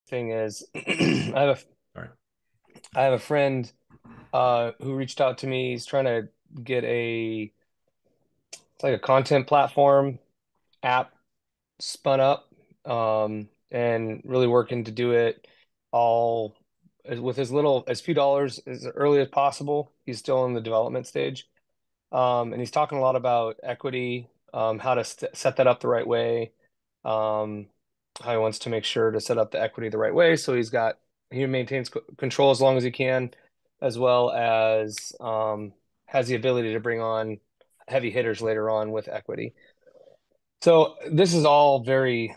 thing is I have a Sorry. I have a friend who reached out to me. He's trying to get it's like a content platform app spun up, and really working to do it all with as little as few dollars as early as possible. He's still in the development stage. And he's talking a lot about equity, how to set that up the right way, um, how he wants to make sure to set up the equity the right way. So he maintains control as long as he can, as well as has the ability to bring on heavy hitters later on with equity. So this is all very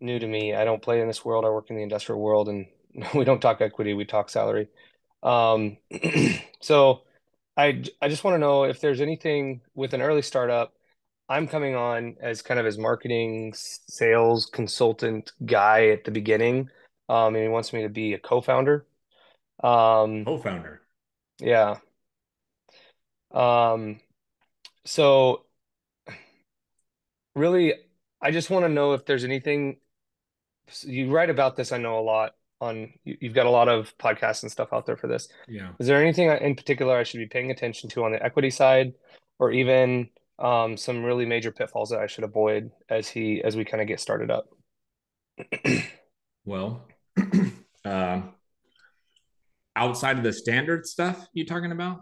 new to me. I don't play in this world. I work in the industrial world, and we don't talk equity, we talk salary. Um, so I just want to know if there's anything with an early startup. I'm coming on as kind of his marketing sales consultant guy at the beginning. And he wants me to be a co-founder. Um, Co-founder. yeah. Um, so really, I just want to know if there's anything you write about this. I know a lot you've got a lot of podcasts and stuff out there for this. Yeah. Is there anything in particular I should be paying attention to on the equity side, or even some really major pitfalls that I should avoid as we kind of get started up? Well, um, outside of the standard stuff you talking about?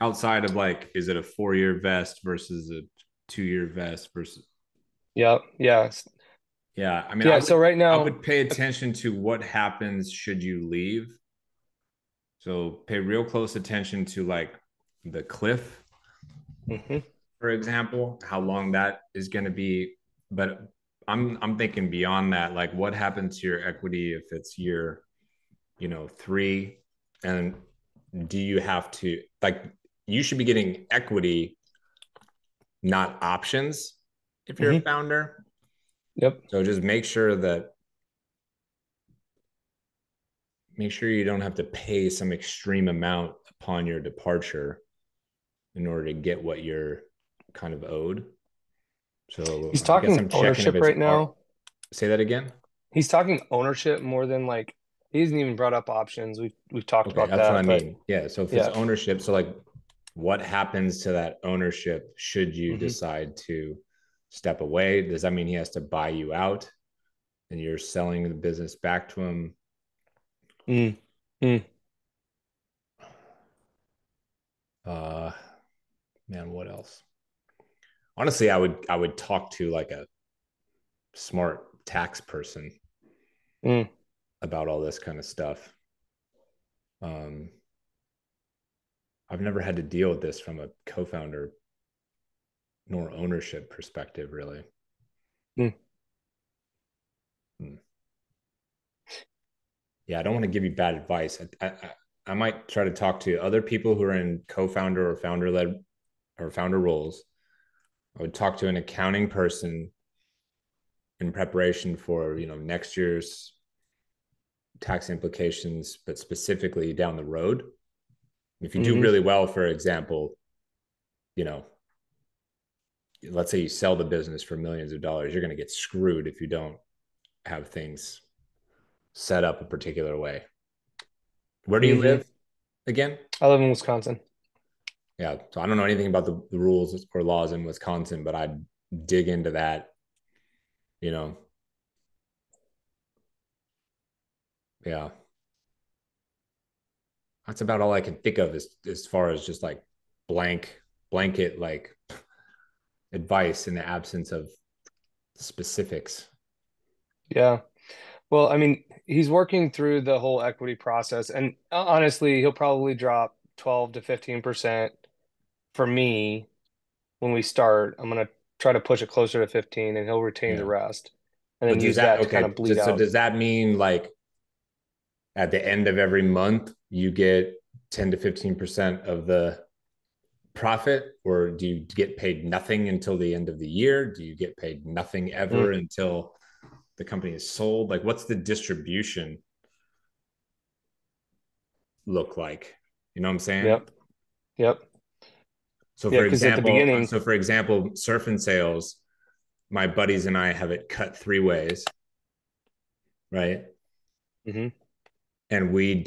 Outside of like, is it a 4-year vest versus a 2-year vest versus Yeah, yeah, yeah, I mean, yeah. So right I now, would pay attention to what happens should you leave. So pay real close attention to like the cliff, mhm. for example, how long that is going to be. But I'm thinking beyond that, like what happens to your equity if it's year, 3, and do you have to like you should be getting equity, not options if you're a Mhm. founder. Yep. So just make sure you don't have to pay some extreme amount upon your departure in order to get what you're kind of owed. So He's I guess talking I'm checking if ownership it's right now. say that again. He's talking ownership more than like he hasn't even brought up options. We've talked Okay, about that's what I that, but mean. Yeah. So if it's yeah. ownership, so like what happens to that ownership should you Hmm. decide to step away? Does that mean he has to buy you out and you're selling the business back to him? Mm. Mm. Uh Man, what else? Honestly, I would talk to like a smart tax person Mm. about all this kind of stuff. Um, I've never had to deal with this from a co-founder nor ownership perspective, really. Mm. Hmm. Yeah, I don't want to give you bad advice. I might try to talk to other people who are in co-founder or founder-led or founder roles. I would talk to an accounting person in preparation for next year's tax implications, but specifically down the road. If you do Hmm. really well, for example, you know, let's say you sell the business for millions of dollars, you're going to get screwed if you don't have things set up a particular way. Where do you Hmm. live again? I live in Wisconsin. Yeah. So I don't know anything about the rules or laws in Wisconsin, but I'd dig into that, you know. Yeah. That's about all I can think of as far as just like blanket like advice in the absence of specifics. Yeah. Well, I mean, he's working through the whole equity process, and honestly, he'll probably drop 12 to 15% for me when we start. I'm gonna try to push it closer to 15, and he'll retain the Yeah. rest, and But then does use that that to kind of okay? bleed So out. does that mean like at the end of every month you get 10 to 15% of the profit, or do you get paid nothing until the end of the year? Do you get paid nothing Mm, ever until the company is sold? Like what's the distribution look like? You know what I'm saying? yep. Yep. So Yeah. for Because at the example, beginning, surf and sales, my buddies and I have it cut 3 ways. right? Hmm. And we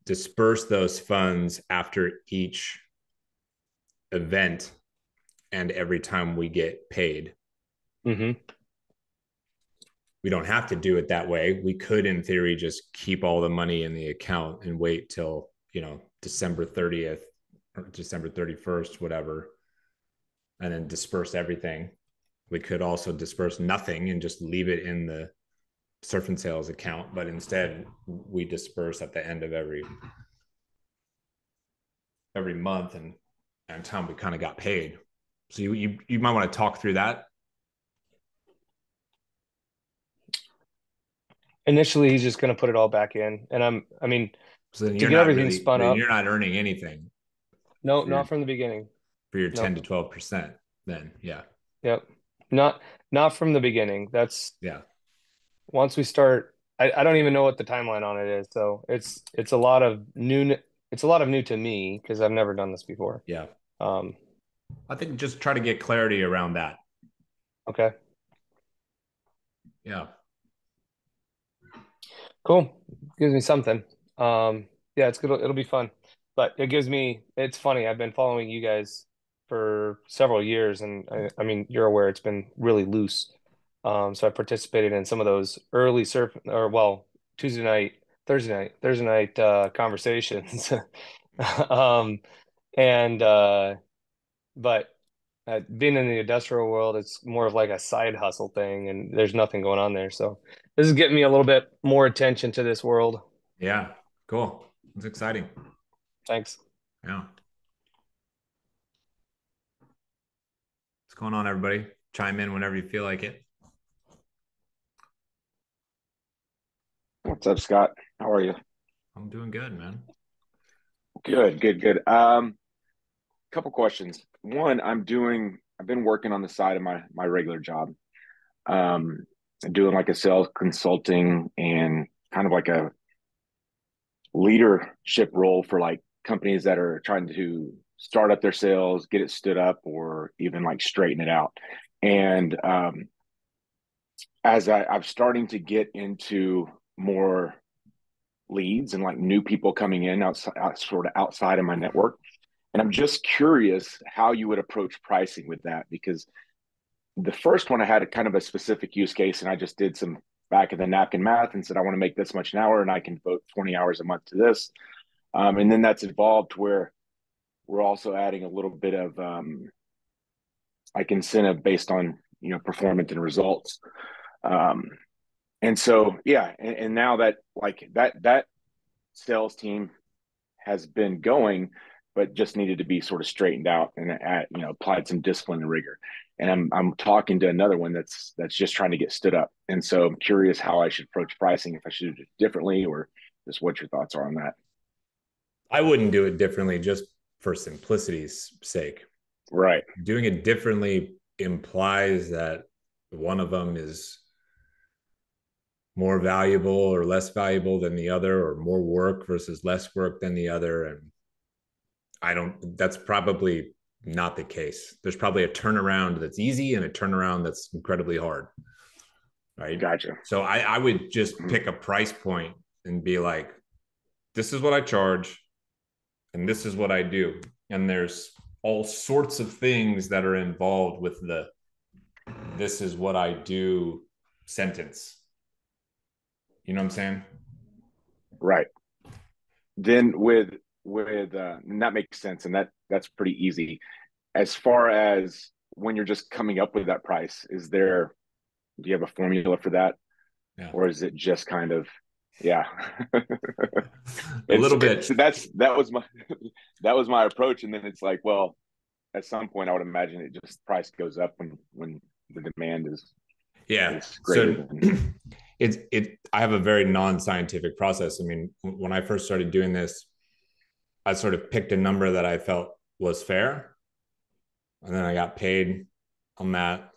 disperse those funds after each event and every time we get paid. Hmm. We don't have to do it that way. We could, in theory, just keep all the money in the account and wait till, December 30th or December 31st, whatever, and then disperse everything. We could also disperse nothing and just leave it in the surf and sales account, but instead we disperse at the end of every month and time we kind of got paid. So you might want to talk through that. Initially, he's just going to put it all back in, and I mean, So then to you're get not everything really spun then up. you're not earning anything No, for your not from the beginning. for your No. 10 to 12%. Then yeah. Yep. Not not from the beginning. That's Yeah. once we start. I don't even know what the timeline on it is. So it's a lot of new. It's a lot of new to me because I've never done this before. Yeah. Um, I think just try to get clarity around that. okay. Yeah. Cool. Gives me something. Yeah, it's good. It'll be fun. But it's funny. I've been following you guys for several years, and I mean, you're aware it's been really loose. So I participated in some of those early surf, or well, Thursday night conversations. Um, and but being in the industrial world, it's more of like a side hustle thing, and there's nothing going on there. So this is getting me a little bit more attention to this world. Yeah. Cool. It's exciting. Thanks. Yeah. What's going on, everybody? Chime in whenever you feel like it. What's up, Scott? How are you? I'm doing good, man. Good, good, good. Couple questions. One, I've been working on the side of my regular job. Um, doing like a sales consulting and kind of like a leadership role for like companies that are trying to start up their sales, get it stood up, or even like straighten it out. And as I'm starting to get into more leads and like new people coming in sort of outside of my network. And I'm just curious how you would approach pricing with that, because the first one I had a kind of a specific use case, and I just did some back of the napkin math and said I want to make this much an hour, and I can devote 20 hours a month to this. And then that's evolved where we're also adding a little bit of like incentive based on performance and results. Um, and so yeah, and now that like that sales team has been going, but just needed to be sort of straightened out and applied some discipline and rigor. And I'm talking to another one that's just trying to get stood up. And so I'm curious how I should approach pricing, if I should do it differently, or just what your thoughts are on that. I wouldn't do it differently just for simplicity's sake. Right. Doing it differently implies that one of them is more valuable or less valuable than the other, or more work versus less work than the other. And that's probably not the case. There's probably a turnaround that's easy and a turnaround that's incredibly hard. Right. Gotcha. So I would just Mhm. pick a price point and be like, this is what I charge and this is what I do. And there's all sorts of things that are involved with the this is what I do sentence. You know what I'm saying? Right. Then with and that makes sense, and that's pretty easy. As far as when you're just coming up with that price, do you have a formula for that? Yeah. Or is it just kind of, yeah? A it's little it's bit. that was my that was my approach. And then it's like, well, at some point I would imagine it just price goes up when the demand Yeah. is greater So than. I have a very non-scientific process. I mean, when I first started doing this, I sort of picked a number that I felt was fair, and then I got paid on that.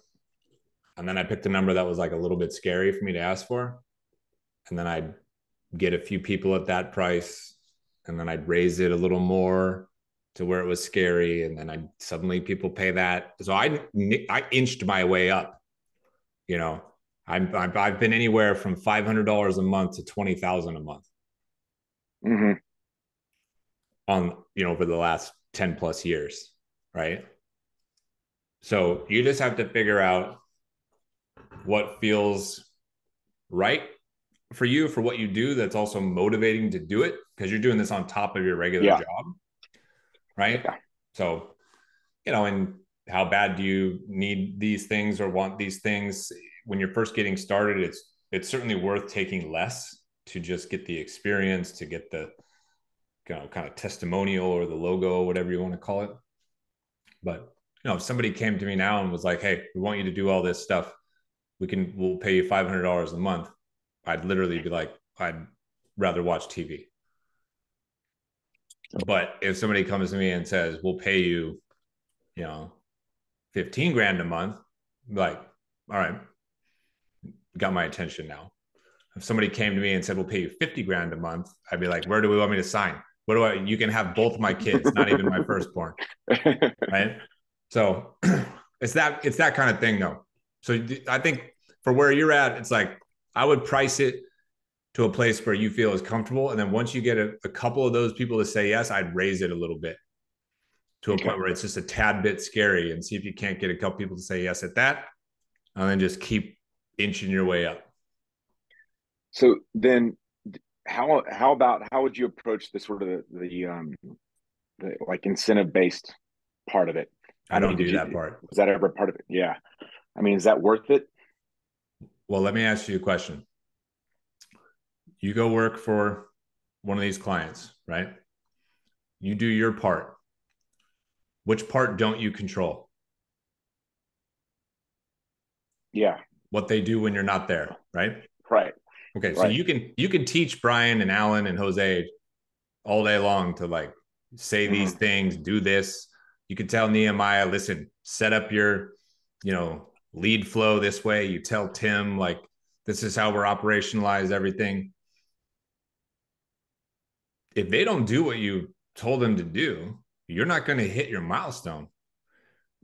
And then I picked a number that was like a little bit scary for me to ask for. And then I'd get a few people at that price, and then I'd raise it a little more to where it was scary. And then I suddenly people pay that. So I inched my way up, you know, I've been anywhere from $500 a month to 20,000 a month Mm-hmm. on, over the last 10 plus years, right? So you just have to figure out what feels right for you, for what you do, that's also motivating to do it, because you're doing this on top of your regular Yeah. job, right? Yeah. So, and how bad do you need these things or want these things? When you're first getting started, it's certainly worth taking less to just get the experience, to get the kind of testimonial or the logo, whatever you want to call it. But if somebody came to me now and was like, "Hey, we want you to do all this stuff. We'll pay you $500 a month," I'd literally be like, I'd rather watch TV. But if somebody comes to me and says, "We'll pay you, 15 grand a month," I'm like, all right, got my attention now. If somebody came to me and said, "We'll pay you 50 grand a month," I'd be like, where do we want me to sign? You can have both my kids, not even my firstborn. Right. So it's that kind of thing though. So I think for where you're at, it's like, I would price it to a place where you feel is comfortable. And then once you get a couple of those people to say yes, I'd raise it a little bit to a point where it's just a tad bit scary, and see if you can't get a couple people to say yes at that. And then just keep inching your way up. So then how would you approach the sort of the like incentive based part of it? I I mean, don't do that part. was that ever part of it? Yeah. I mean, is that worth it? Well, let me ask you a question. You go work for one of these clients, right? You do your part. Which part don't you control? Yeah. What they do when you're not there, right? Right. Okay, so Right. you can teach Brian and Alan and Jose all day long to like say these Mm-hmm. things, do this. You could tell Nehemiah, listen, set up your, lead flow this way. You tell Tim, like, this is how we're operationalize everything. If they don't do what you told them to do, you're not going to hit your milestone. And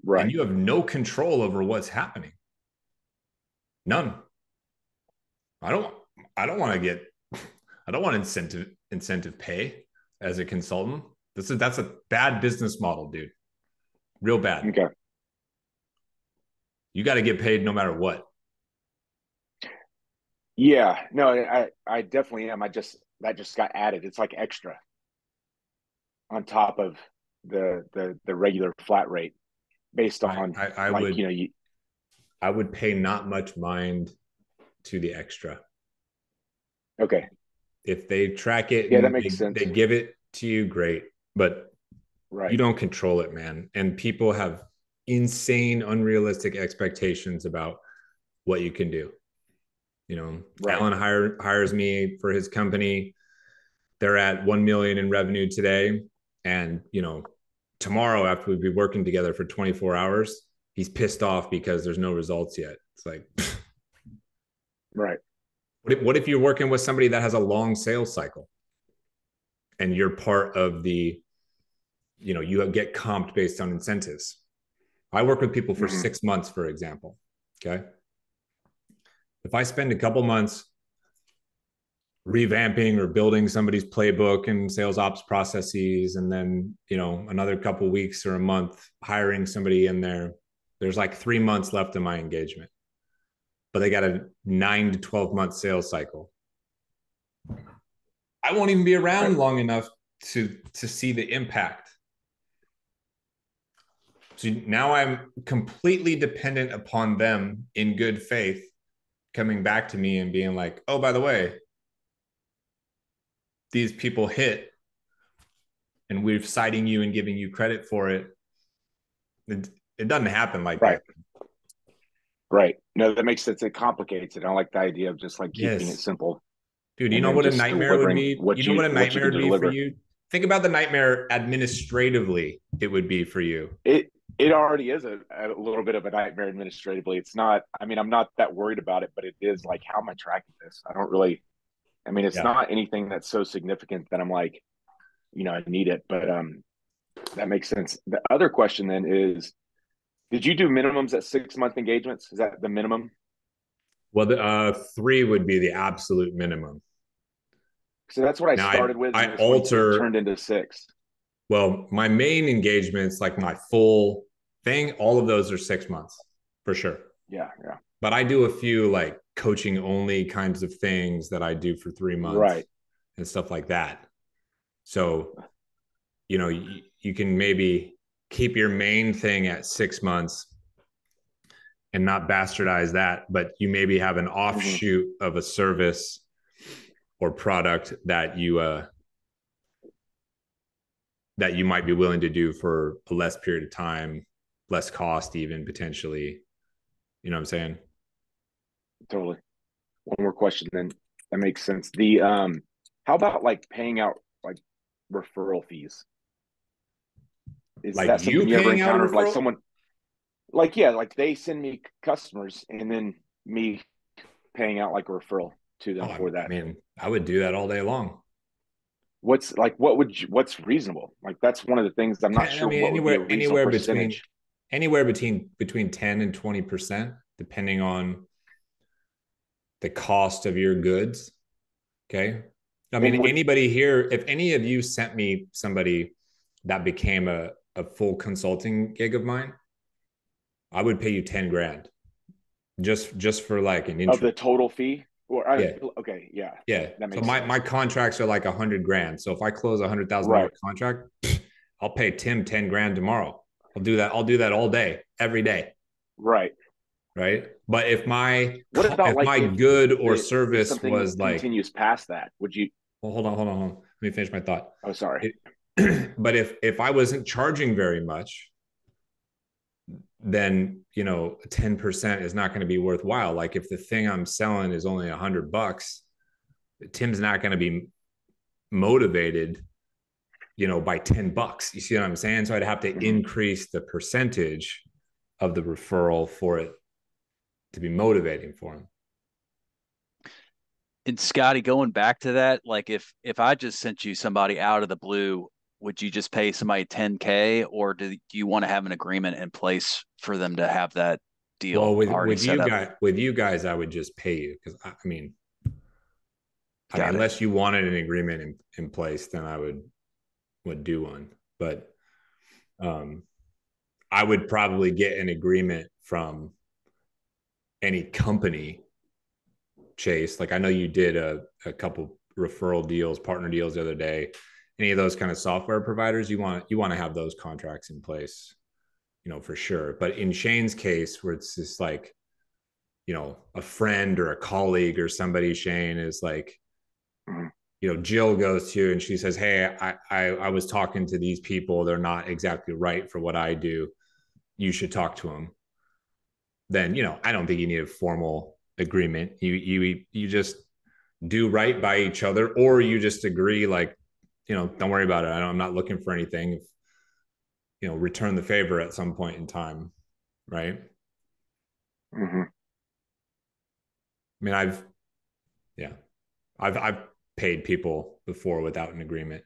Right. you have no control over what's happening. None. I don't I don't want to get I don't want incentive pay as a consultant. That's a bad business model, dude. Real bad. Okay. You got to get paid no matter what. Yeah. No, I definitely am. That just got added. It's like extra on top of the regular flat rate based I, on I I like, would I would pay not much mind to the extra. okay. If they track it Yeah, that and makes they sense. give it to you, great. But you Right. don't control it, man. And people have insane, unrealistic expectations about what you can do. Right. Alan hires me for his company. They're at 1 million in revenue today. And, tomorrow, after we've been working together for 24 hours, he's pissed off because there's no results yet. It's like, Right. what if you're working with somebody that has a long sales cycle and you're part of you get comped based on incentives? I work with people for Mm-hmm. 6 months, for example. Okay. If I spend a couple months revamping or building somebody's playbook and sales ops processes, and then another couple weeks or a month hiring somebody in there's like 3 months left in my engagement, but they got a 9 to 12 month sales cycle. I won't even be Right. around long enough to see the impact. So now I'm completely dependent upon them in good faith coming back to me and being like, oh, by the way, these people hit, and we're citing you and giving you credit for it. It doesn't happen like Right. that. Right. No, that makes sense. It complicates it. I like the idea of just like keeping it Yes. simple Dude, you and know then what a just nightmare would delivering be? You know what a what you nightmare can would be for deliver. you? Think about the nightmare administratively it would be for you. It already is a little bit of a nightmare administratively. It's not, I mean, I'm not that worried about it, but it is like, how am I tracking this? I don't really, I mean, it's Yeah. not anything that's so significant that I'm like, I need it, but that makes sense. The other question then is, did you do minimums at 6 month engagements? Is that the minimum? Well, the 3 would be the absolute minimum. So that's what I Now started with, and I this one it alter. turned into 6. Well, my main engagements, like my full thing, all of those are 6 months for sure. Yeah, yeah. But I do a few like coaching only kinds of things that I do for 3 months Right. and stuff like that. So, you can maybe keep your main thing at 6 months and not bastardize that, but you maybe have an Mm-hmm. offshoot of a service or product that you might be willing to do for a less period of time, less cost, even potentially. You know what I'm saying? Totally. One more question, then that makes sense. The how about like paying out like referral fees? Is Like that you something you ever paying out a encountered? Like referral? someone, like, yeah, like they send me customers and then me paying out like a referral to Oh, them I for that. mean, I would do that all day long. What's reasonable? Like that's one of the things I'm not I sure mean, what would be a anywhere, reasonable percentage. anywhere between 10 and 20%, depending on the cost of your goods. Okay. I mean, And would anybody here, if any of you sent me somebody that became a full consulting gig of mine, I would pay you 10 grand just for like an of intro. the total fee? Or Yeah. okay, yeah, Yeah. that So makes my sense. contracts are like 100 grand. So if I close $100,000 Right, contract, I'll pay Tim 10 grand tomorrow. I'll do that. I'll do that all day, every day. right. Right. But What about if like my good or if service something was like, continues past that? Would you? well, hold on. Let me finish my thought. Oh, sorry. It, but if I wasn't charging very much, then 10% is not going to be worthwhile. Like if the thing I'm selling is only $100, Tim's not going to be motivated, by $10. You see what I'm saying? So I'd have to Mm-hmm. increase the percentage of the referral for it to be motivating for him. And Scotty, going back to that, like if I just sent you somebody out of the blue, would you just pay somebody 10K, or do you want to have an agreement in place for them to have that Well, deal with already with set you up? guys, with you guys, I would just pay you because I mean, Got it. unless you wanted an agreement in place, then I would do one. But um, I would probably get an agreement from any company, Chase. Like I know you did a couple referral deals, partner deals the other day. Any of those kind of software providers, you want to have those contracts in place, for sure. But in Shane's case, where it's just like, a friend or a colleague or somebody, Shane is like, Mm-hmm. Jill goes to and she says, "Hey, I was talking to these people. They're not exactly right for what I do. You should talk to them." Then I don't think you need a formal agreement. You just do right by each other, or you just agree like, don't worry about it. I'm not looking for anything. If, return the favor at some point in time, right? Mm-hmm. I mean, yeah, I've paid people before without an agreement.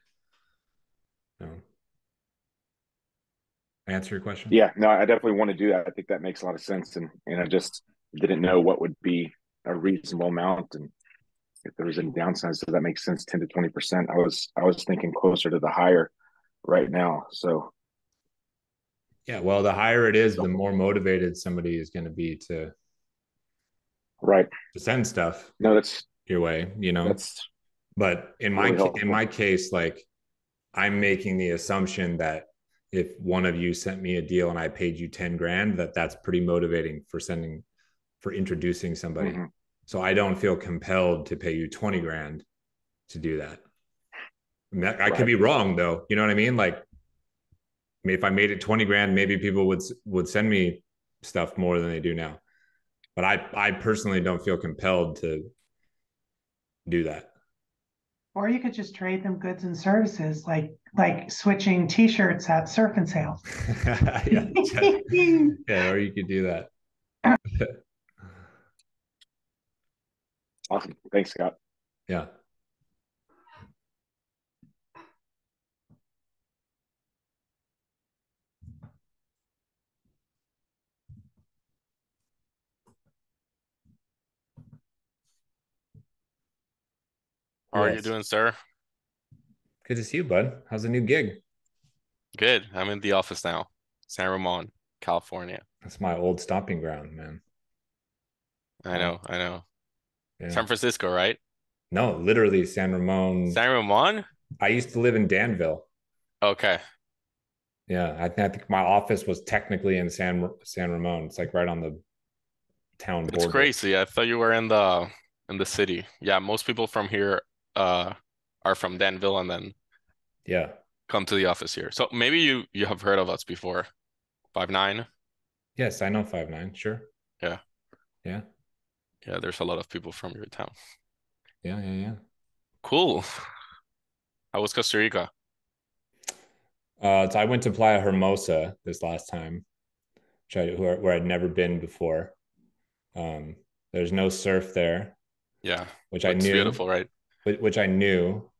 Answer your question. Yeah, no, I definitely want to do that. I think that makes a lot of sense, and I just didn't know what would be a reasonable amount, and if there was any downside. So that makes sense, 10 to 20%. I was thinking closer to the higher right now. So Yeah, well, the higher it is, the more motivated somebody is going to be right. to send stuff No, that's your way. that's But in my really in helpful. my case, like I'm making the assumption that if one of you sent me a deal and I paid you 10 grand, that's pretty motivating for introducing somebody. Mm-hmm. So I don't feel compelled to pay you 20 grand to do that. I could Right. be wrong though. You know what I mean? Like if I made it 20 grand, maybe people would send me stuff more than they do now. But I personally don't feel compelled to do that. Or you could just trade them goods and services, like switching T-shirts at surf and sales. Yeah, yeah, or you could do that. Awesome. Thanks, Scott. Yeah. How are you Yes. doing, sir? Good to see you, bud. How's the new gig? Good. I'm in the office now. San Ramon, California. That's my old stomping ground, man. I know, I know. Yeah. San Francisco, right? No, literally San Ramon. San Ramon? I used to live in Danville. Okay. Yeah, I think my office was technically in San Ramon. It's like right on the town That's border. crazy. I thought you were in the city. Yeah, most people from here uh are from Danville and then Yeah. come to the office here. So maybe you have heard of us before. 5'9"? Yes, I know 5'9". Sure. Yeah. Yeah. Yeah, there's a lot of people from your town. Yeah. Yeah. Yeah. Cool. How was Costa Rica? So I went to Playa Hermosa this last time, where I'd never been before. Um, there's no surf there, Yeah. which I Looks knew, beautiful, right? which I knew.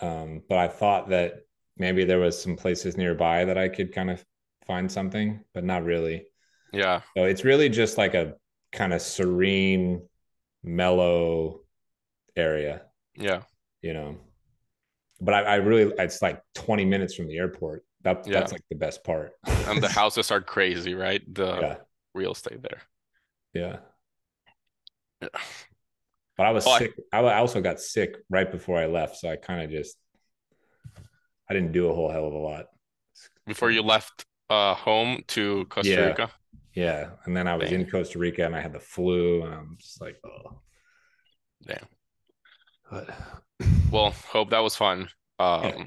But I thought that maybe there was some places nearby that I could kind of find something, but not really. Yeah. So it's really just like a kind of serene, mellow area, Yeah. you know. But I really, it's like 20 minutes from the airport. Yeah. That's like the best part. And the houses are crazy, right? The Yeah, real estate there. yeah. Yeah. But I was Oh, sick. I also got sick right before I left, so I kind of just I didn't do a whole hell of a lot. before you left home to Costa Yeah, Rica? yeah. And then I was Dang, in Costa Rica and I had the flu, and I'm just like, oh. damn. But Well, hope that was fun. yeah.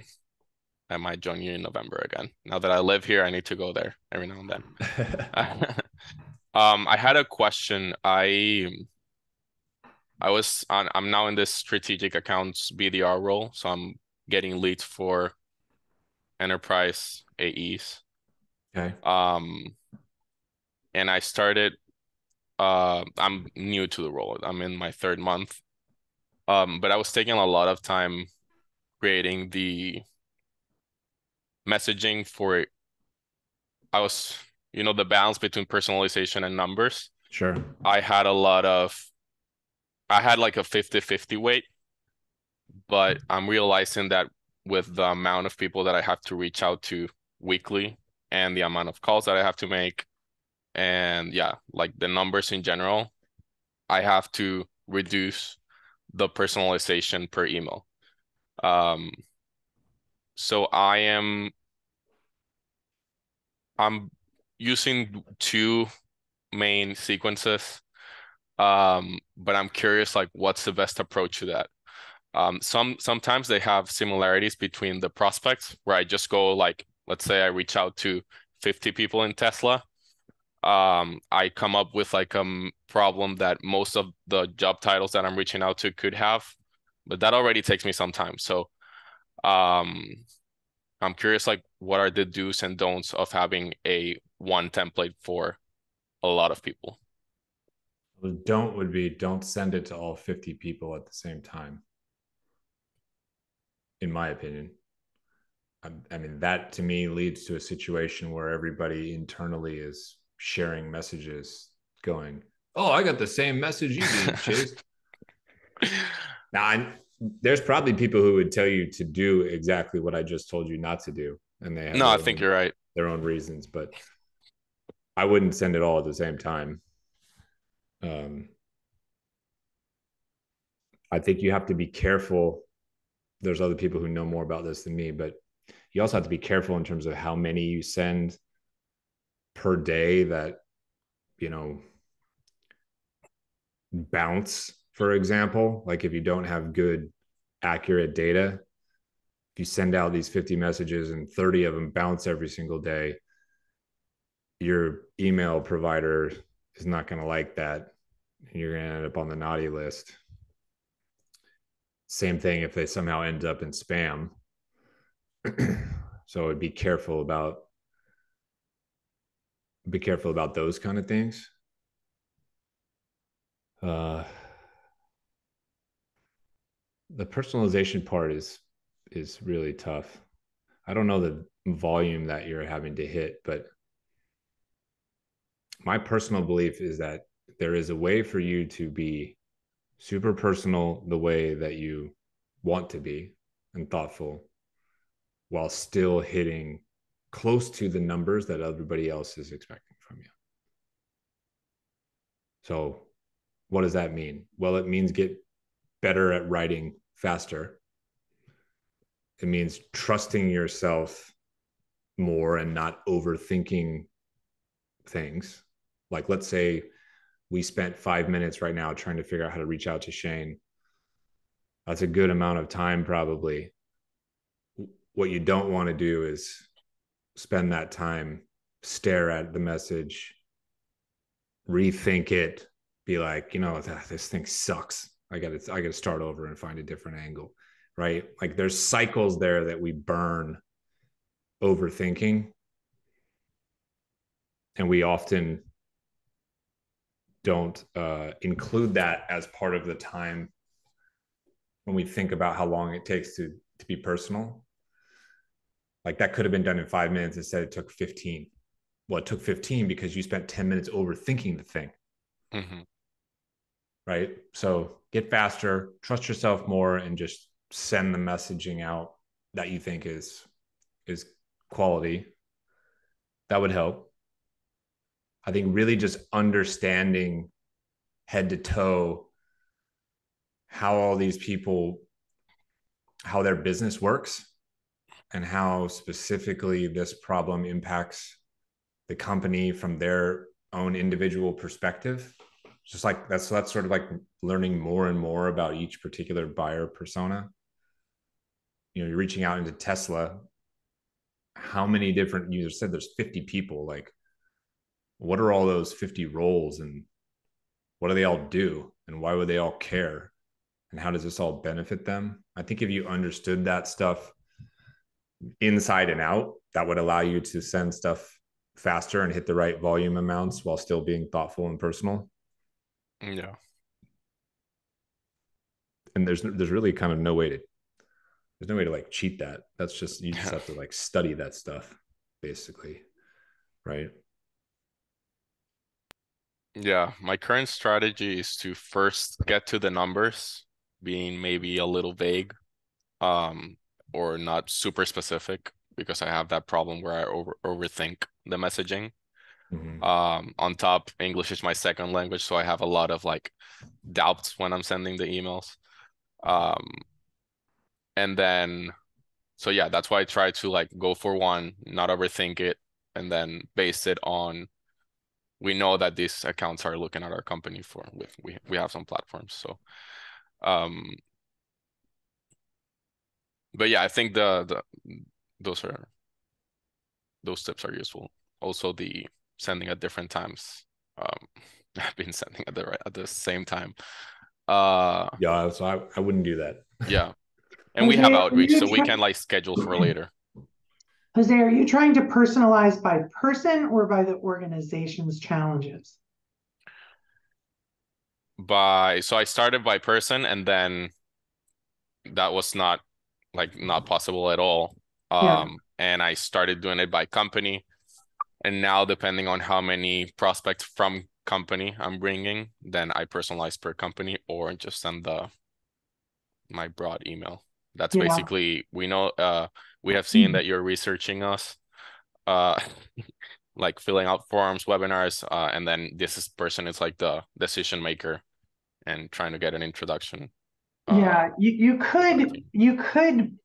I might join you in November again. Now that I live here, I need to go there every now and then. I had a question. I'm now in this strategic accounts BDR role, so I'm getting leads for enterprise AEs. Okay. And I started I'm new to the role. I'm in my third month. But I was taking a lot of time creating the messaging for I was, the balance between personalization and numbers. Sure. I had like a 50-50 weight, but I'm realizing that with the amount of people that I have to reach out to weekly and the amount of calls that I have to make, and yeah, like the numbers in general, I have to reduce the personalization per email. Um, so I'm using two main sequences. But I'm curious, like, what's the best approach to that? Sometimes they have similarities between the prospects where I just go like, let's say I reach out to 50 people in Tesla. I come up with like a problem that most of the job titles that I'm reaching out to could have, but that already takes me some time. So, um, I'm curious, like, what are the do's and don'ts of having a one template for a lot of people? The don't would be don't send it to all 50 people at the same time, in my opinion. I mean, that to me leads to a situation where everybody internally is sharing messages going, oh, I got the same message you did, Chase. Now, there's probably people who would tell you to do exactly what I just told you not to do, and they have No, I think you're right. their own reasons, but I wouldn't send it all at the same time. I think you have to be careful. There's other people who know more about this than me, but you also have to be careful in terms of how many you send per day that, you know, bounce, for example. Like if you don't have good, accurate data, if you send out these 50 messages and 30 of them bounce every single day, your email provider is not going to like that. And you're going to end up on the naughty list. Same thing if they somehow end up in spam. So be careful about those kind of things. The personalization part is really tough. I don't know the volume that you're having to hit, but my personal belief is that there is a way for you to be super personal the way that you want to be and thoughtful while still hitting close to the numbers that everybody else is expecting from you. So what does that mean? Well, it means get better at writing faster. It means trusting yourself more and not overthinking things. Like, let's say we spent 5 minutes right now trying to figure out how to reach out to Shane. That's a good amount of time, probably. What you don't want to do is spend that time, stare at the message, rethink it, be like, this thing sucks. I gotta start over and find a different angle, right? Like there's cycles there that we burn overthinking, and we often don't include that as part of the time when we think about how long it takes to be personal. Like that could have been done in 5 minutes. Instead, it took 15. Well, it took 15 because you spent 10 minutes overthinking the thing. Mm-hmm. Right? So get faster, trust yourself more, and just send the messaging out that you think is quality. That would help. I think really just understanding head to toe how all these people, how their business works, and how specifically this problem impacts the company from their own individual perspective. Just like that's sort of like learning more and more about each particular buyer persona. You're reaching out into Tesla. How many different users said there's 50 people? Like, what are all those 50 roles, and what do they all do, and why would they all care, and how does this all benefit them? I think if you understood that stuff inside and out, that would allow you to send stuff faster and hit the right volume amounts while still being thoughtful and personal. Yeah. And there's really kind of no way to like cheat that. That's just, you just have to like study that stuff basically, right? Yeah, my current strategy is to first get to the numbers, being maybe a little vague, or not super specific, because I have that problem where I overthink the messaging. Mm-hmm. On top, English is my second language, so I have a lot of like doubts when I'm sending the emails. And then, so yeah, that's why I try to like go for one, not overthink it, and then base it on, we know that these accounts are looking at our company for we have some platforms. So but yeah, I think the those tips are useful. Also the sending at different times. I've been sending at the same time. Yeah, so I wouldn't do that. Yeah. And we Jose, have are outreach, you so we can like schedule for later. Jose, are you trying to personalize by person or by the organization's challenges? So I started by person, and then that was not possible at all. Yeah. And I started doing it by company. And now, depending on how many prospects from company I'm bringing, then I personalize per company or just send my broad email. That's Yeah. basically, we know, we have seen Hmm. that you're researching us, uh, like filling out forms, webinars, and then person is like the decision maker and trying to get an introduction. Yeah, you with our could team. you could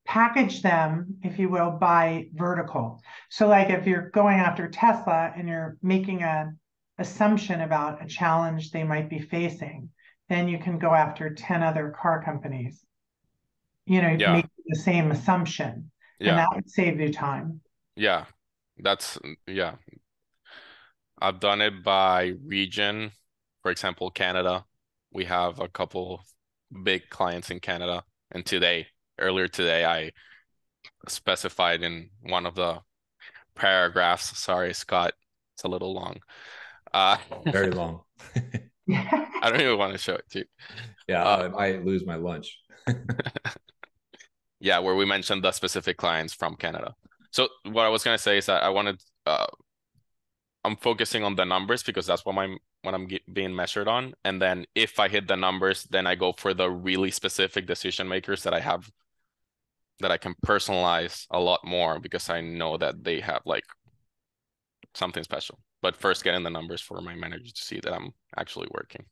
package them, if you will, by vertical. So like if you're going after Tesla and you're making an assumption about a challenge they might be facing, then you can go after 10 other car companies, Yeah, make the same assumption, and yeah, that would save you time. yeah. Yeah. I've done it by region. For example, Canada. We have a couple big clients in Canada. And earlier today, I specified in one of the paragraphs. Sorry, Scott, it's a little long. Uh, Very long. I don't even want to show it to you. Yeah, Uh, I might lose my lunch. yeah, where we mentioned the specific clients from Canada. So what I was gonna say is that I wanted I'm focusing on the numbers because that's what I'm being measured on. And then if I hit the numbers, then I go for the really specific decision makers that I have that I can personalize a lot more because I know that they have like something special. But first getting the numbers for my manager to see that I'm actually working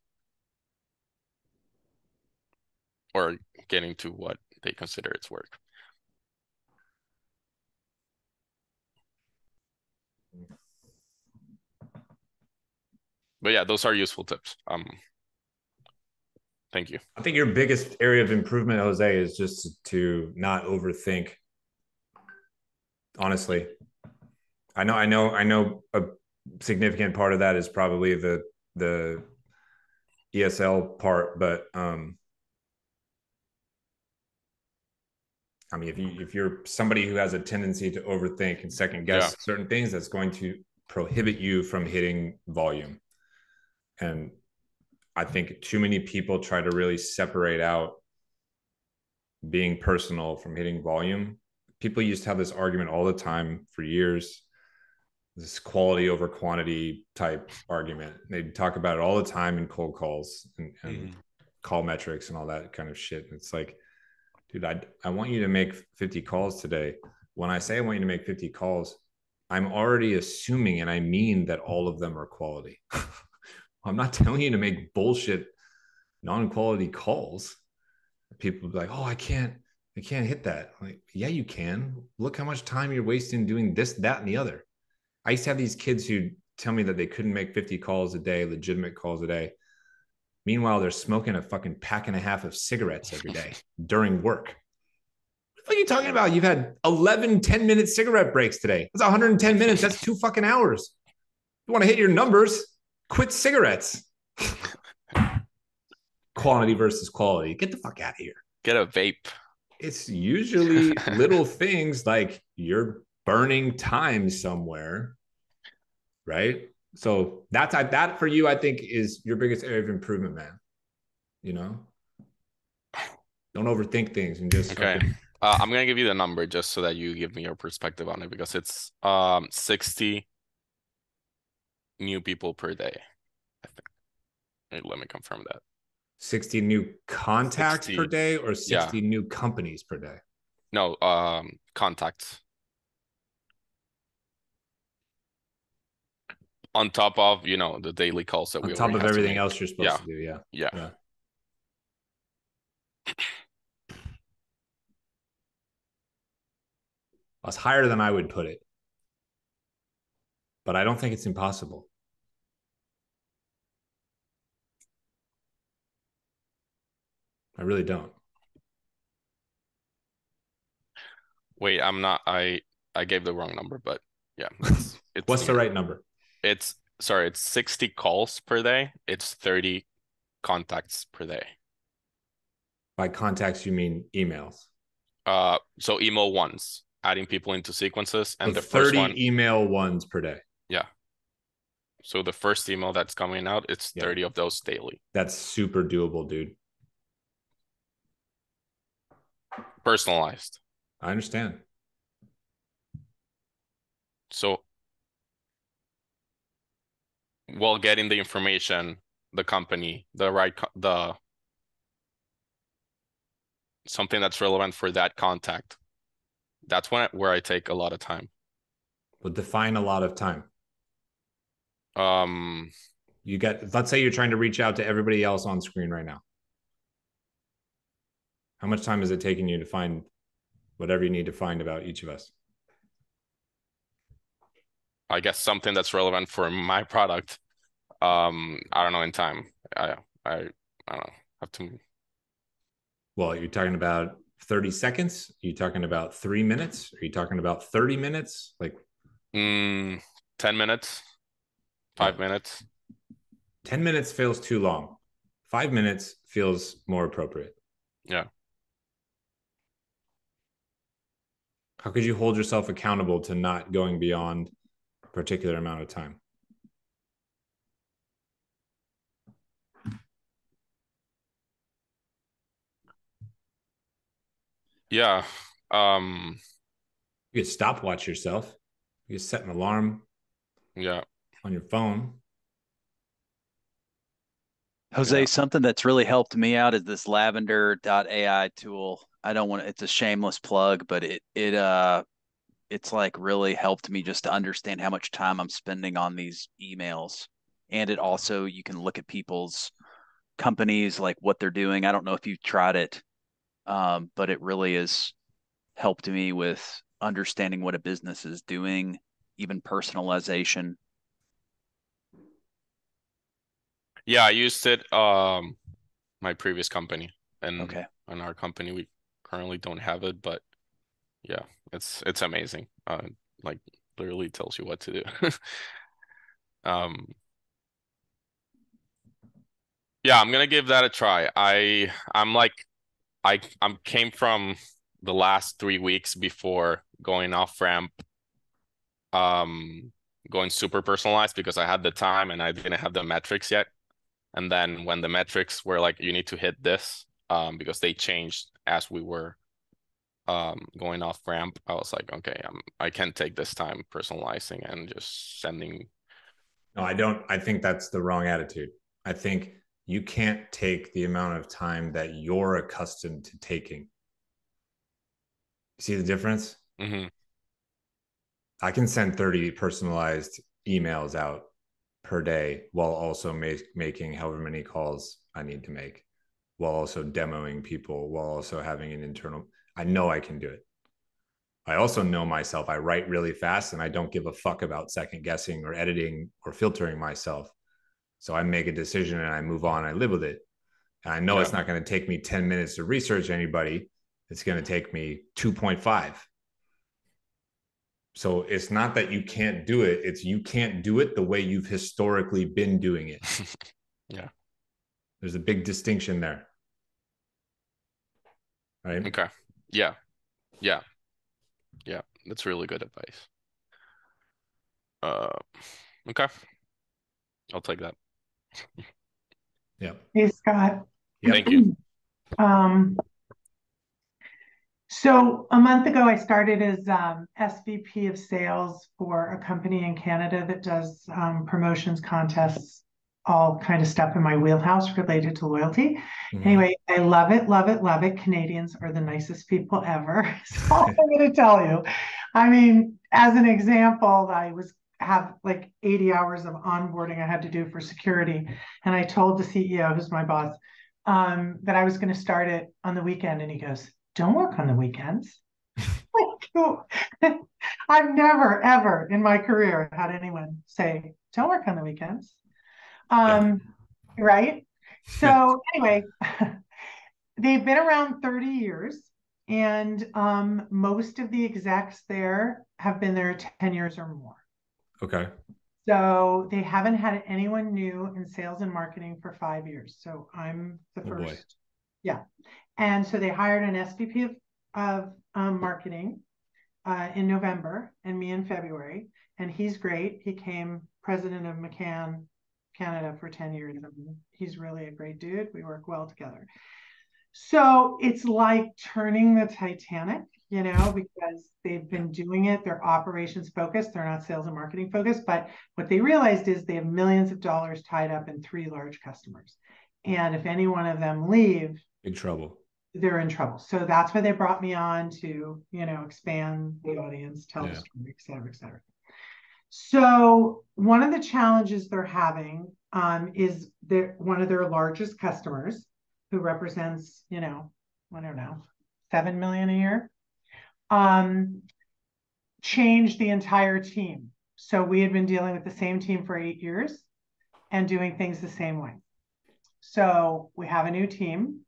or getting to what they consider its work. But yeah, those are useful tips. Thank you. I think your biggest area of improvement, Jose, is just to not overthink. Honestly, I know a significant part of that is probably the ESL part, but I mean, if you're somebody who has a tendency to overthink and second guess certain things, that's going to prohibit you from hitting volume. And I think too many people try to really separate out being personal from hitting volume. People used to have this argument all the time for years, this quality over quantity type argument. They'd talk about it all the time in cold calls and call metrics and all that kind of shit. And it's like, dude, I want you to make 50 calls today. When I say I want you to make 50 calls, I'm already assuming, and I mean that all of them are quality. I'm not telling you to make bullshit non-quality calls. People be like, oh, I can't hit that. I'm like, yeah, you can. Look how much time you're wasting doing this, that, and the other. I used to have these kids who tell me that they couldn't make 50 calls a day, legitimate calls a day. Meanwhile, they're smoking a fucking pack and a half of cigarettes every day during work. What are you talking about? You've had 11 10-minute cigarette breaks today. That's 110 minutes. That's 2 fucking hours. You want to hit your numbers, quit cigarettes. Quantity versus quality. Get the fuck out of here. Get a vape. It's usually little things like you're burning time somewhere, right? So that for you, I think, is your biggest area of improvement, man. You know, don't overthink things and just okay. Fucking... I'm gonna give you the number just so that you give me your perspective on it because it's 60 new people per day. I think. Let me confirm that. 60 new contacts 60, per day or 60 new companies per day? No, contacts. On top of, the daily calls that we on top of have everything else you're supposed to do. Yeah. That's higher than I would put it, but I don't think it's impossible. I really don't. Wait, I gave the wrong number, but yeah, it's What's the right number? It's 60 calls per day. It's 30 contacts per day. By contacts, you mean emails? So email ones, adding people into sequences, and so the first 30 one, email ones per day. Yeah. So the first email that's coming out, it's 30 of those daily. That's super doable, dude. Personalized. I understand. So while getting the information, the company, something that's relevant for that contact, that's where I take a lot of time. Well, define a lot of time. Let's say you're trying to reach out to everybody else on screen right now. How much time is it taking you to find whatever you need to find about each of us? I guess something that's relevant for my product. I don't know, in time. I don't know. Have to. Well, you're talking about 30 seconds? Are you talking about 3 minutes? Are you talking about 30 minutes? Like 10 minutes, 5 minutes. 10 minutes feels too long. 5 minutes feels more appropriate. Yeah. How could you hold yourself accountable to not going beyond a particular amount of time? Yeah. You could stopwatch yourself. You could set an alarm. Yeah. on your phone. Jose, something that's really helped me out is this lavender.ai tool. I don't want it's a shameless plug, but it's like really helped me just to understand how much time I'm spending on these emails. And it also, you can look at people's companies, like what they're doing. I don't know if you've tried it, but it really has helped me with understanding what a business is doing, even personalization. Yeah, I used it my previous company, and Okay. in our company we currently don't have it, but yeah, it's amazing. Like literally tells you what to do. Um, yeah, I'm gonna give that a try. I'm like I'm came from the last 3 weeks before going off ramp, um, going super personalized because I had the time and I didn't have the metrics yet. And then when the metrics were like, you need to hit this, because they changed as we were going off ramp, I was like, okay, I can't take this time personalizing and just sending. No, I don't. I think that's the wrong attitude. I think you can't take the amount of time that you're accustomed to taking. See the difference? Hmm. I can send 30 personalized emails out per day while also making however many calls I need to make, while also demoing people, while also having an internal. I know I can do it. I also know myself. I write really fast and I don't give a fuck about second guessing or editing or filtering myself. So I make a decision and I move on. I live with it. And I know Yeah. it's not going to take me 10 minutes to research anybody. It's going to take me 2.5. So it's not that you can't do it. It's you can't do it the way you've historically been doing it. Yeah. There's a big distinction there. Right? Okay. Yeah. Yeah. Yeah. That's really good advice. Uh, okay. I'll take that. Yeah. Hey, Scott. Yep. Thank you. Um, so a month ago, I started as SVP of sales for a company in Canada that does promotions, contests, all kind of stuff in my wheelhouse related to loyalty. Mhm. Anyway, I love it, love it, love it. Canadians are the nicest people ever. That's all I'm going to tell you. I mean, as an example, have like 80 hours of onboarding I had to do for security. And I told the CEO, who's my boss, that I was going to start it on the weekend. And he goes, don't work on the weekends. I've never, ever in my career had anyone say, don't work on the weekends. Right? So anyway, they've been around 30 years, and most of the execs there have been there 10 years or more. Okay. So they haven't had anyone new in sales and marketing for 5 years. So I'm the Oh boy. first. Yeah. And so they hired an SVP of marketing in November and me in February. And he's great. He came president of McCann Canada for 10 years. He's really a great dude. We work well together. So it's like turning the Titanic, because they've been doing it. They're operations focused. They're not sales and marketing focused. But what they realized is they have millions of dollars tied up in 3 large customers. And if any one of them leave, Big trouble. they're in trouble. So that's why they brought me on to, expand the audience, tell the story, et cetera, et cetera. So one of the challenges they're having is one of their largest customers, who represents, I don't know, 7 million a year, changed the entire team. So we had been dealing with the same team for 8 years and doing things the same way. So we have a new team,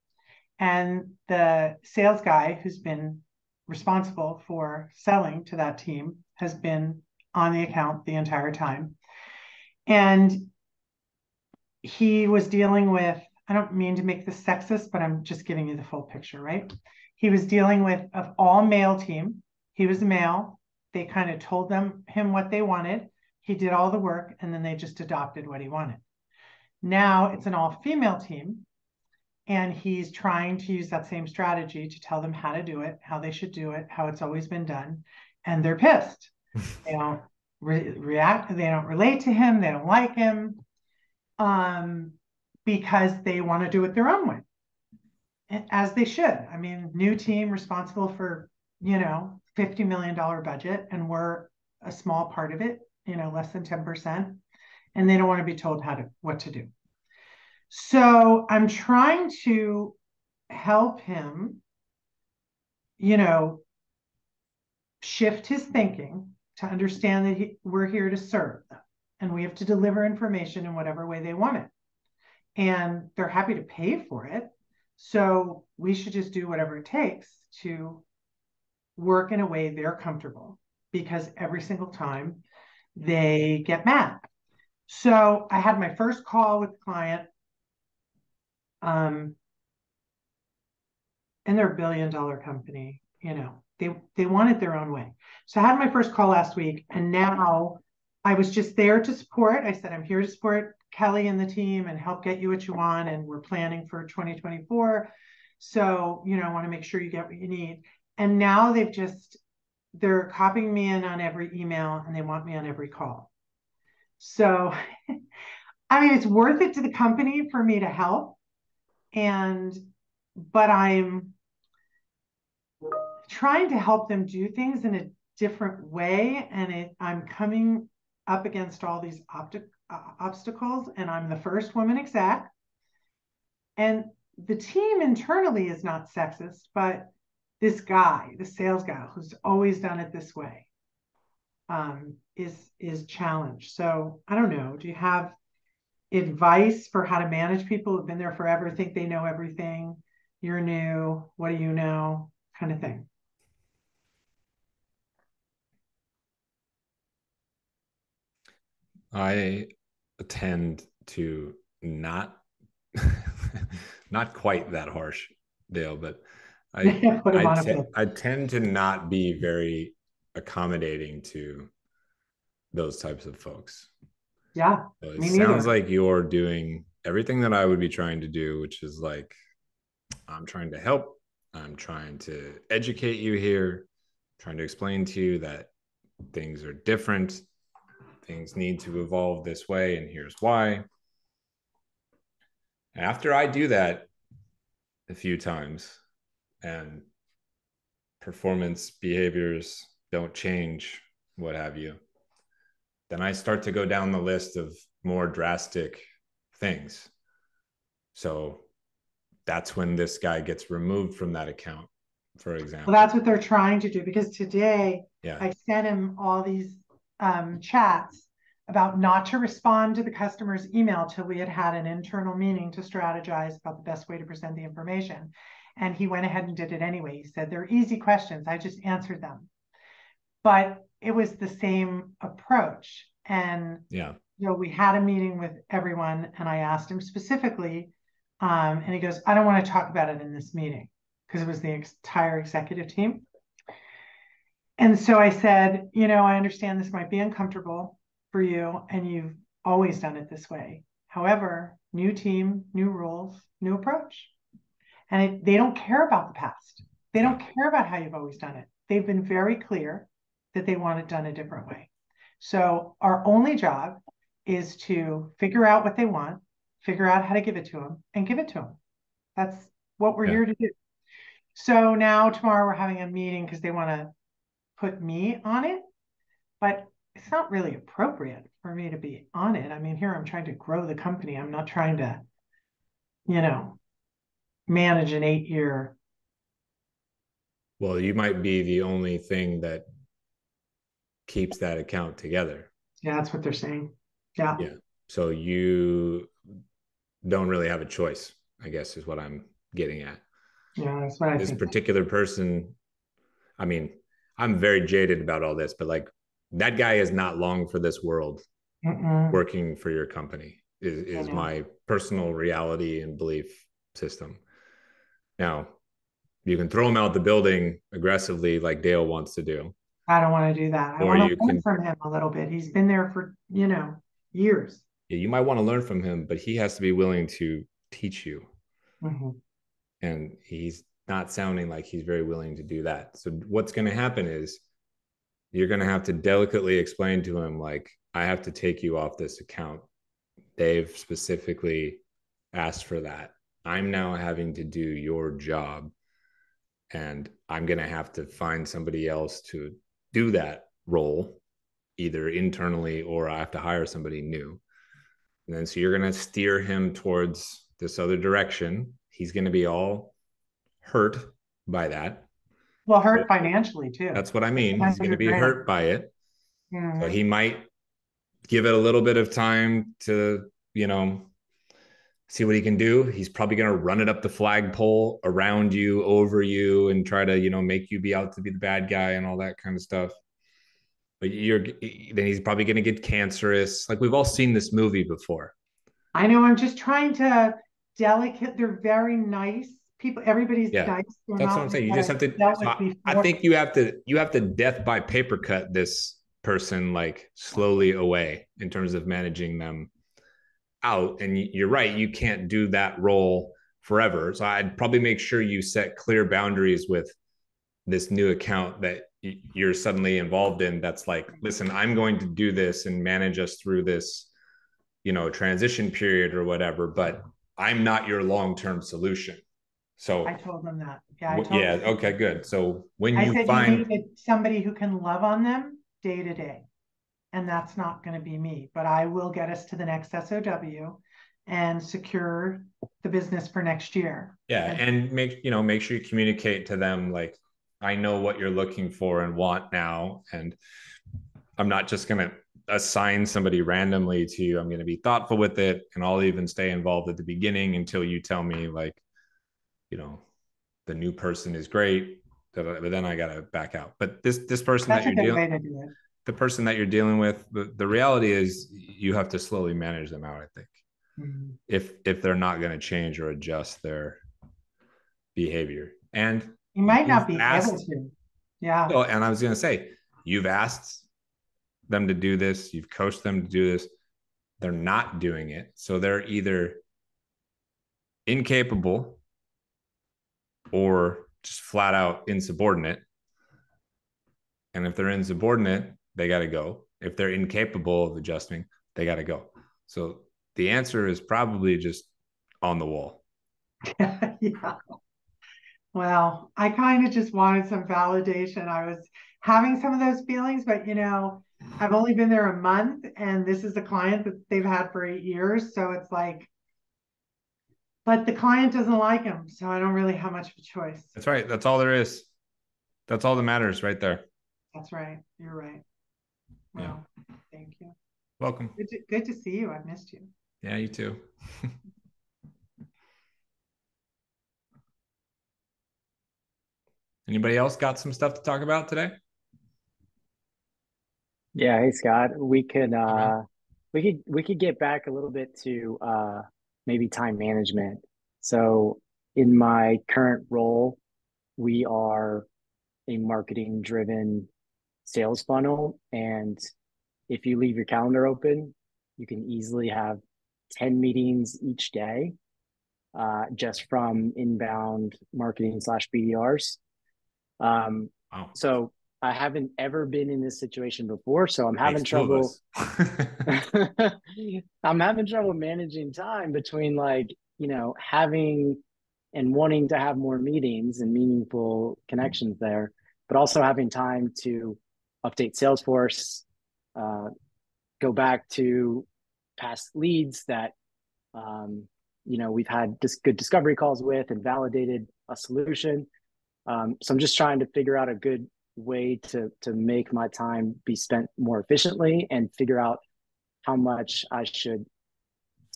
and the sales guy who's been responsible for selling to that team has been on the account the entire time. And he was dealing with, I don't mean to make this sexist, but I'm just giving you the full picture, right? He was dealing with an all male team. He was a male. They kind of told him what they wanted. He did all the work, and then they just adopted what he wanted. Now it's an all female team, and he's trying to use that same strategy to tell them how to do it, how they should do it, how it's always been done. And they're pissed. react, they don't relate to him, they don't like him, because they want to do it their own way, as they should. I mean, new team responsible for, $50 million budget, and we're a small part of it, less than 10%, and they don't want to be told what to do. So I'm trying to help him, shift his thinking to understand that we're here to serve them, and we have to deliver information in whatever way they want it. And they're happy to pay for it. So we should just do whatever it takes to work in a way they're comfortable, because every single time they get mad. So I had my first call with the client, and they're a $1 billion company, they want it their own way. So I had my first call last week, and now I was just there to support. I said, I'm here to support Kelly and the team and help get you what you want. And we're planning for 2024. So, I want to make sure you get what you need. And now they're copying me in on every email, and they want me on every call. So, I mean, it's worth it to the company for me to help. But I'm trying to help them do things in a different way. And I'm coming up against all these obstacles, and I'm the first woman exec. And the team internally is not sexist, but this guy, the sales guy who's always done it this way, is challenged. So I don't know. Do you have advice for how to manage people who've been there forever, think they know everything? You're new. What do you know? Kind of thing. I tend to not not quite that harsh, Dale, but I tend to not be very accommodating to those types of folks. Yeah. So it sounds like you're doing everything that I would be trying to do, which is like, I'm trying to help. I'm trying to educate you here, trying to explain to you that things are different. Things need to evolve this way, and here's why. After I do that a few times and performance behaviors don't change, what have you, then I start to go down the list of more drastic things. So that's when this guy gets removed from that account, for example. Well, that's what they're trying to do, because today Yeah. I sent him all these chats about not to respond to the customer's email till we had an internal meeting to strategize about the best way to present the information. And he went ahead and did it anyway. He said, they're easy questions, I just answered them. But it was the same approach. And yeah, we had a meeting with everyone, and I asked him specifically, and he goes, I don't want to talk about it in this meeting, because it was the entire executive team. And so I said, I understand this might be uncomfortable for you, and you've always done it this way. However, new team, new rules, new approach. And they don't care about the past. They don't care about how you've always done it. They've been very clear that they want it done a different way. So our only job is to figure out what they want, figure out how to give it to them, and give it to them. That's what we're here to do. So now tomorrow we're having a meeting because they want to put me on it, but it's not really appropriate for me to be on it. I mean, here I'm trying to grow the company. I'm not trying to, manage an 8-year. Well, you might be the only thing that keeps that account together. Yeah, that's what they're saying. Yeah. Yeah. So you don't really have a choice, I guess, is what I'm getting at. Yeah, that's what I think. This particular person, I mean, I'm very jaded about all this, but like, that guy is not long for this world. Working for your company is my personal reality and belief system. Now, you can throw him out the building aggressively like Dale wants to do. I don't want to do that. I want to learn from him a little bit. He's been there for, years. Yeah, you might want to learn from him, but he has to be willing to teach you. And he's not sounding like he's very willing to do that. So what's going to happen is you're going to have to delicately explain to him, like, I have to take you off this account. They've specifically asked for that. I'm now having to do your job, and I'm going to have to find somebody else to do that role, either internally or I have to hire somebody new. And then so you're going to steer him towards this other direction. He's going to be all hurt by that. Well, hurt financially too. That's what I mean. He's going to be hurt by it. So Mm-hmm. he might give it a little bit of time to, see what he can do. He's probably going to run it up the flagpole around you, over you, and try to, make you be out to be the bad guy and all that kind of stuff. But then he's probably going to get cancerous. Like, we've all seen this movie before. I know. I'm just trying to they're very nice people. Everybody's nice. They're that's not what I'm saying. You just have to. I think you have to death by paper cut this person, like, slowly away in terms of managing them out. And you're right, you can't do that role forever. So I'd probably make sure you set clear boundaries with this new account that you're suddenly involved in. That's like, listen, I'm going to do this and manage us through this, transition period or whatever, but I'm not your long-term solution. So I told them that. Yeah. Okay, good. So when I you said find you need somebody who can love on them day to day. And that's not going to be me, but I will get us to the next SOW and secure the business for next year. Yeah. And make sure you communicate to them, like, I know what you're looking for and want now. And I'm not just going to assign somebody randomly to you. I'm going to be thoughtful with it. And I'll even stay involved at the beginning until you tell me, like, the new person is great, but then I got to back out. But this person that's that a good way to do it. The person that you're dealing with, the reality is you have to slowly manage them out, I think. Mm-hmm. If they're not going to change or adjust their behavior. And you might not be able to. Yeah. So, and I was going to say, you've asked them to do this, you've coached them to do this. They're not doing it. So they're either incapable or just flat out insubordinate. And if they're insubordinate, they got to go. If they're incapable of adjusting, they got to go. So the answer is probably just on the wall. Yeah. Well, I kind of just wanted some validation. I was having some of those feelings, but I've only been there a month, and this is a client that they've had for 8 years. So it's like, but the client doesn't like him. So I don't really have much of a choice. That's right. That's all there is. That's all that matters right there. That's right. You're right. Well, yeah. Thank you. Welcome. Good to see you. I've missed you. Yeah, you too. Anybody else got some stuff to talk about today? Yeah. Hey, Scott. We could get back a little bit to maybe time management. So in my current role, we are a marketing driven sales funnel. And if you leave your calendar open, you can easily have 10 meetings each day, just from inbound marketing / BDRs. Wow. So I haven't ever been in this situation before. So I'm having trouble. I'm having trouble managing time between, like, having and wanting to have more meetings and meaningful connections there, but also having time to update Salesforce, go back to past leads that, we've had good discovery calls with and validated a solution. So I'm just trying to figure out a good way to make my time be spent more efficiently and figure out how much I should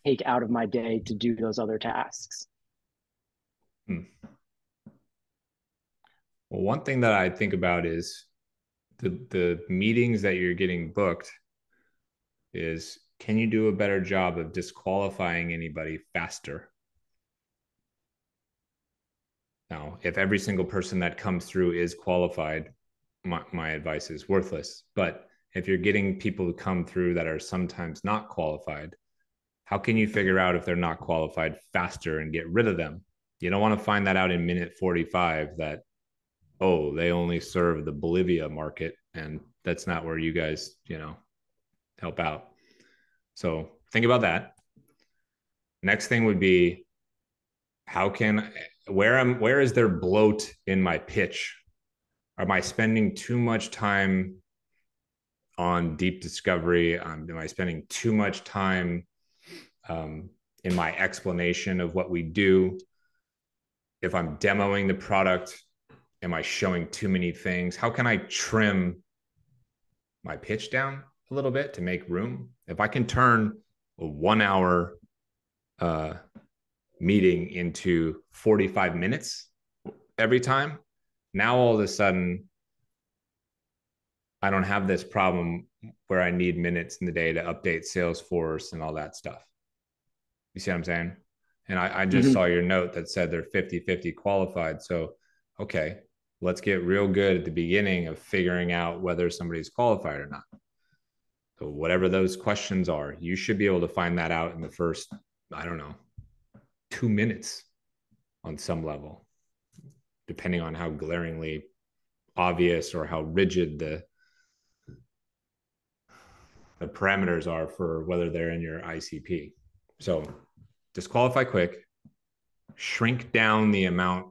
take out of my day to do those other tasks. Well, one thing that I think about is the meetings that you're getting booked is, can you do a better job of disqualifying anybody faster? Now, if every single person that comes through is qualified, my advice is worthless. But if you're getting people to come through that are sometimes not qualified, how can you figure out if they're not qualified faster and get rid of them? You don't want to find that out in minute 45 that, oh, they only serve the Bolivia market And that's not where you guys, help out. So think about that. Next thing would be, where is there bloat in my pitch? Am I spending too much time on deep discovery? Am I spending too much time in my explanation of what we do? If I'm demoing the product, am I showing too many things? How can I trim my pitch down a little bit to make room? If I can turn a 1 hour meeting into 45 minutes every time, now all of a sudden I don't have this problem where I need minutes in the day to update Salesforce and all that stuff. You see what I'm saying? And I just saw your note that said they're 50-50 qualified. So, okay, let's get real good at the beginning of figuring out whether somebody's qualified or not. So whatever those questions are, you should be able to find that out in the first, 2 minutes on some level, depending on how glaringly obvious or how rigid the parameters are for whether they're in your ICP. So disqualify quick, shrink down the amount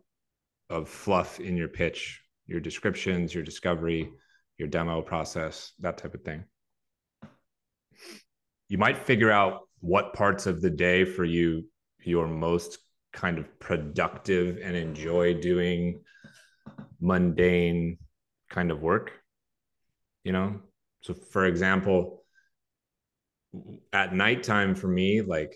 of fluff in your pitch, your descriptions, your discovery, your demo process, that type of thing. You might figure out what parts of the day for you you're most kind of productive and enjoy doing mundane kind of work. So for example, at nighttime for me, like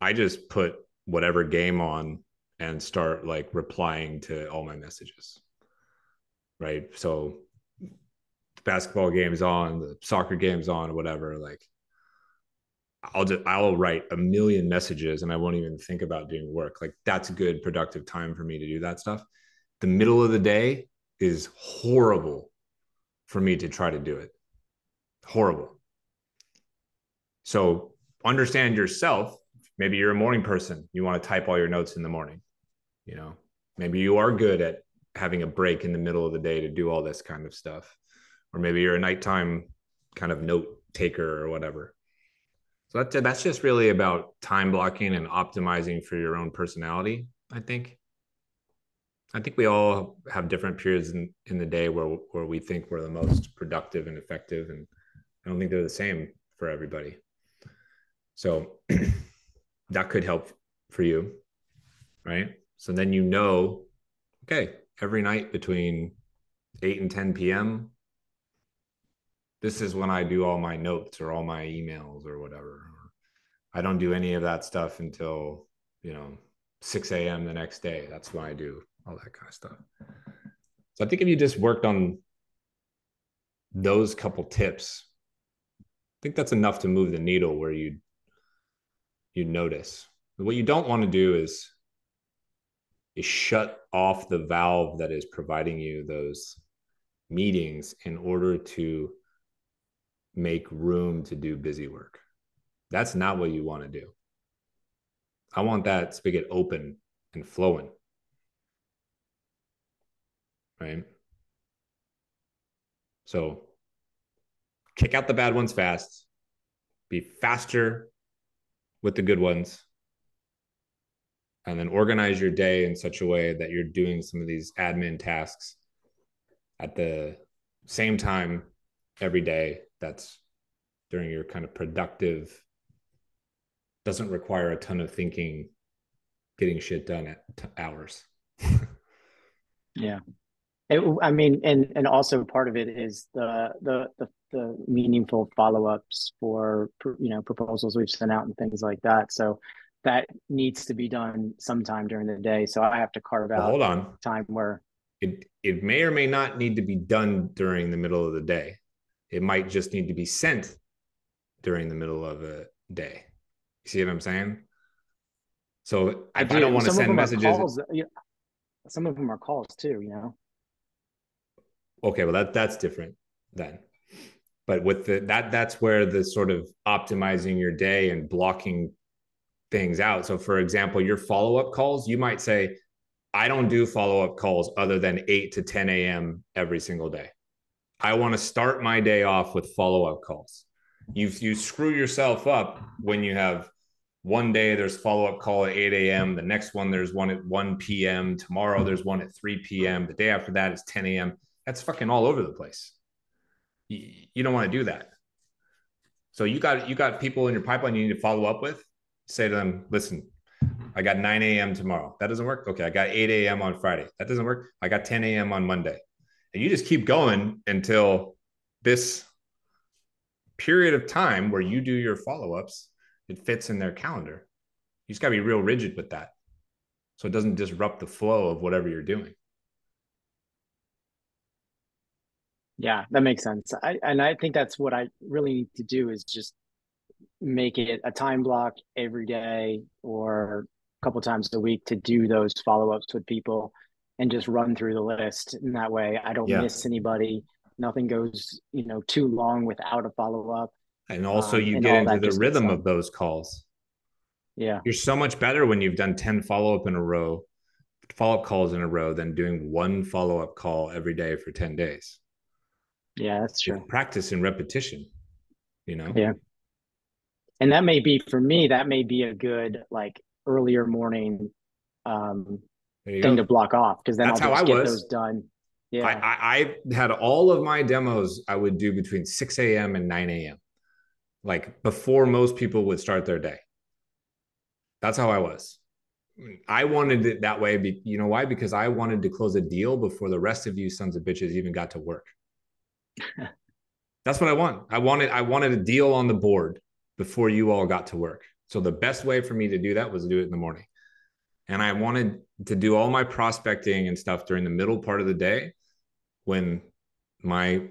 I just put whatever game on and start like replying to all my messages. Right. So the basketball game's on, the soccer game's on, or whatever. Like I'll write a million messages and I won't even think about doing work. Like that's a good productive time for me to do that stuff. The middle of the day is horrible for me to try to do it. Horrible. So understand yourself. Maybe you're a morning person. You want to type all your notes in the morning. Maybe you are good at having a break in the middle of the day to do all this kind of stuff. Or maybe you're a nighttime kind of note taker or whatever. So that's just really about time blocking and optimizing for your own personality, I think. I think we all have different periods in the day where we think we're the most productive and effective. And I don't think they're the same for everybody. So that could help for you, right? So then okay, every night between 8 and 10 p.m., this is when I do all my notes or all my emails or whatever. I don't do any of that stuff until, 6 a.m. the next day. That's when I do all that kind of stuff. So I think if you just worked on those couple tips, I think that's enough to move the needle where you notice. What you don't want to do is shut off the valve that is providing you those meetings in order to make room to do busy work. That's not what you want to do. I want that spigot open and flowing. Right? So kick out the bad ones fast. Be faster with the good ones. And then organize your day in such a way that you're doing some of these admin tasks at the same time every day. That's during your kind of productive, doesn't require a ton of thinking, getting shit done at hours. Yeah. And also part of it is the meaningful follow-ups for proposals we've sent out and things like that. So that needs to be done sometime during the day. So I have to carve out hold on. time where it may or may not need to be done during the middle of the day. It might just need to be sent during the middle of a day. You see what I'm saying? So if I don't want to send messages, some of them are calls too. Okay, well that's different then. But with that's where the sort of optimizing your day and blocking things out. So for example, your follow-up calls, you might say, I don't do follow-up calls other than 8 to 10 a.m. every single day. I want to start my day off with follow-up calls. You screw yourself up when you have one day there's follow-up call at 8 a.m. The next one there's one at 1 p.m. Tomorrow there's one at 3 p.m. The day after that is 10 a.m. That's fucking all over the place. You don't want to do that. So you got people in your pipeline you need to follow up with. Say to them, listen, I got 9 a.m. tomorrow. That doesn't work. Okay, I got 8 a.m. on Friday. That doesn't work. I got 10 a.m. on Monday. And you just keep going until this period of time where you do your follow-ups, it fits in their calendar. You just got to be real rigid with that so it doesn't disrupt the flow of whatever you're doing. Yeah, that makes sense. I think that's what I really need to do is just make it a time block every day or a couple times a week to do those follow-ups with people and just run through the list. And that way I don't miss anybody. Nothing goes, too long without a follow-up. And also you and get all into that the just gets rhythm done. of those calls. Yeah. You're so much better when you've done 10 follow-up calls in a row than doing one follow-up call every day for 10 days. Yeah, that's true. It's practice and repetition, Yeah. And that may be, for me, that may be a good earlier morning thing to block off, because then That's I'll how just I get was. those done. Yeah. I had all of my demos I would do between 6 a.m. and 9 a.m. like before most people would start their day. That's how I was. I wanted it that way. You know why? Because I wanted to close a deal before the rest of you sons of bitches even got to work. That's what I want. I wanted a deal on the board before you all got to work. So the best way for me to do that was to do it in the morning. And I wanted to do all my prospecting and stuff during the middle part of the day when my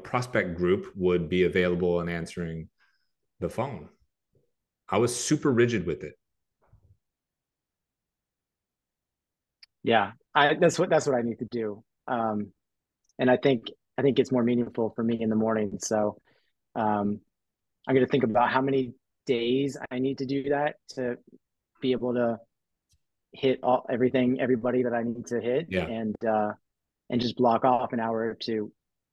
prospect group would be available and answering the phone. I was super rigid with it. Yeah, that's what I need to do. And I think it's more meaningful for me in the morning. So I'm going to think about how many days I need to do that to be able to hit everybody that I need to hit, and just block off an hour or two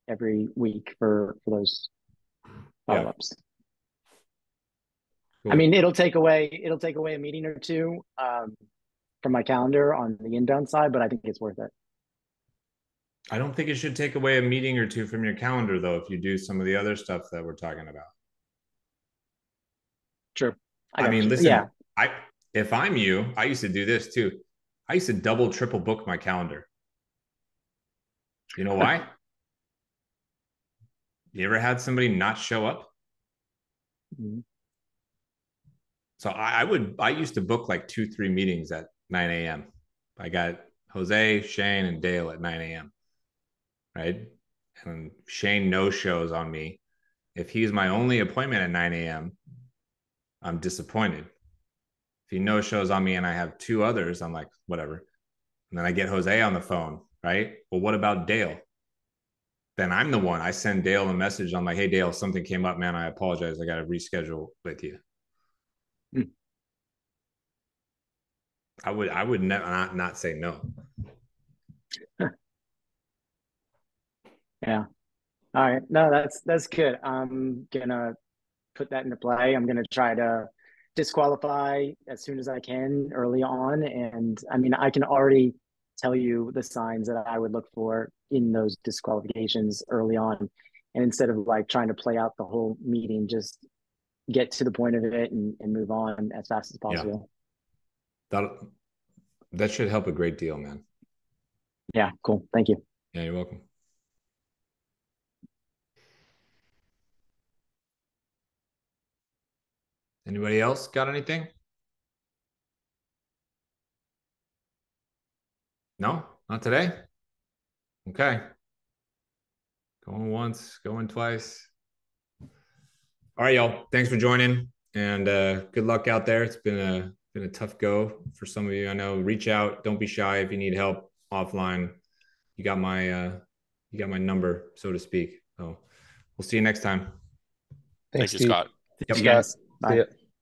every week for those follow-ups. Cool. I mean, it'll take away a meeting or two from my calendar on the inbound side, but I think it's worth it. I don't think it should take away a meeting or two from your calendar, though, if you do some of the other stuff that we're talking about. True. I mean, listen, if I'm you, I used to do this too. I used to double, triple book my calendar. You know why? You ever had somebody not show up? Mm-hmm. So I used to book like 2-3 meetings at 9 a.m. I got Jose, Shane, and Dale at 9 a.m. Right? And Shane no shows on me. If he's my only appointment at 9 a.m., I'm disappointed. If he no shows on me and I have 2 others, I'm like, whatever. And then I get Jose on the phone, right? Well, what about Dale? Then I'm the one. I send Dale a message. I'm like, hey, Dale, something came up, man. I apologize. I got to reschedule with you. I would not say no. Yeah. All right. No, that's good. I'm gonna put that into play. I'm gonna try to disqualify as soon as I can early on. And I mean, I can already tell you the signs that I would look for in those disqualifications early on. And instead of trying to play out the whole meeting, just get to the point of it and move on as fast as possible. Yeah. That should help a great deal, man. Yeah, cool. Thank you. Yeah, you're welcome. Anybody else got anything? No, not today. Okay. Going once, going twice. All right, y'all. Thanks for joining, and good luck out there. It's been a tough go for some of you. I know. Reach out. Don't be shy if you need help offline. You got my number, so to speak. So we'll see you next time. Thank you, Scott. Yep. Yes. Bye.